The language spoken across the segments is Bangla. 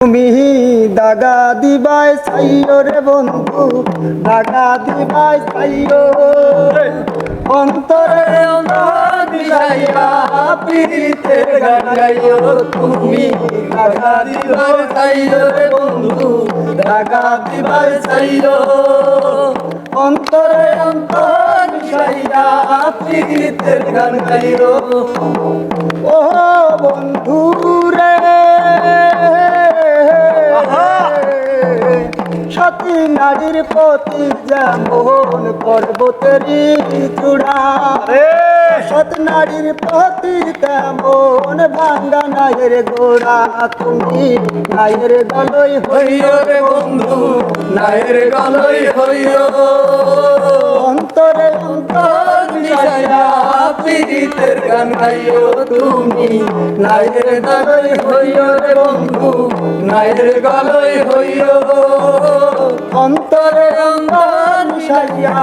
তুমি দাগা দিবাই চাইও রে বন্ধু, দাগা দিবাই চাইও অন্তরে দিলাইয়া প্রীতের গান গাইও। তুমি দাগা দিবাই চাইও রে বন্ধু, দাগা দিবাই চাইও অন্তরে দিলাইয়া প্রীতের গান গাইও। ও বন্ধু রে সতী নারীর প্রতি যেমন পর্বতেরই চূড়া, সত নারীর প্রতি তেমন ভাঙ্গা নায়ের গোড়া। তুমি নায়ের গলই হইও রে বন্ধু, নায়ের গলই হইও অন্তরে অন্তর মিশাইয়া প্রীতের গান গাইও। তুমি নায়ের গলই হইও রে বন্ধু, নায়ের গলই হইও অন্তরে অন্তর মিশাইয়া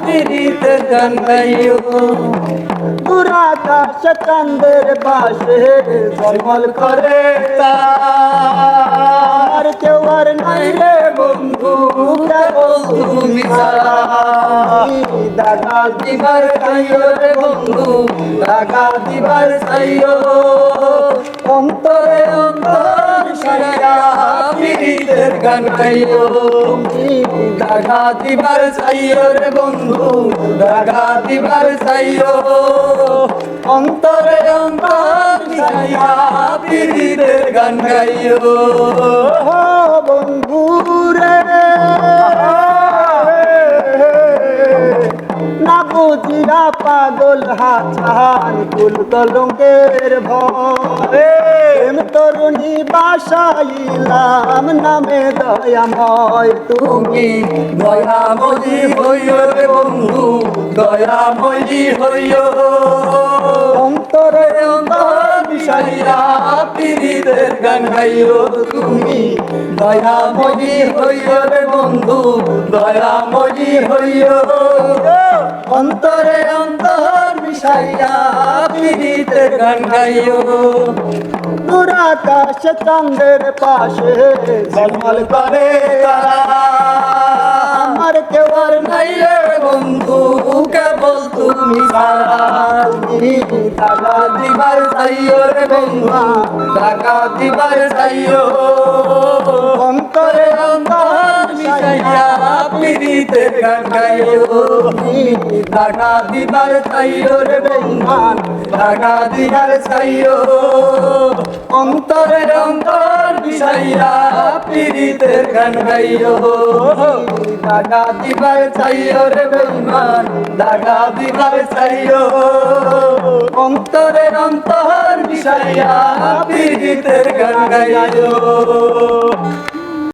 প্রীতের গান গাইও। দুরাকাশ চাঁদের পাশে ঝলমল করে তার, কেউ আর নাই রে বন্ধু কেবল তুমি ছাড়া। দাগা দিবার চাইও রে বন্ধু, দাগা দিবার চাইও অন্তরে অন্তর মিশাইয়া প্রীতের গান গাইও। দাগা দিবার চাইও রে বন্ধু, দাগা দিবার চাইও অন্তরে অন্তর মিশাইয়া প্রীতের গান গাইও। বন্ধু রে না বুঝিয়া পাগল হাছান কুল কলঙ্কের ভরে, তরুণী বাসাইলাম নামে দয়াময়। তুমি দয়াময়ী হইও রে বন্ধু, দয়াময়ী হইও অন্তরে অন্তর মিশাইয়া প্রীতের গান গাইও। তুমি দয়াময়ী হইও রে বন্ধু, দয়াময়ী হইও অন্তরে অন্তর মিশাইয়া প্রীতের গান গাইও। দুরাকাশ চাঁদের পাশে ঝলমল করে তারা, আমার কেউ আর নাই রে বন্ধু কেবল তুমি ছাড়া। তুমি দাগা দিবার চাইও রে বন্ধু, দাগা দিবার চাইও অন্তরে অন্তর মিশাইয়া প্রীতের গান গাইও। দাগা দিবার চাইও রে বন্ধু, দাগা দিবার চাইও অন্তরে অন্তর মিশাইয়া প্রীতের গান গাইও। দাগা দিবার চাইও রে বেঈমান, দাগা দিবার চাইও অন্তরে অন্তর মিশাইয়া প্রীতের গান গাইও।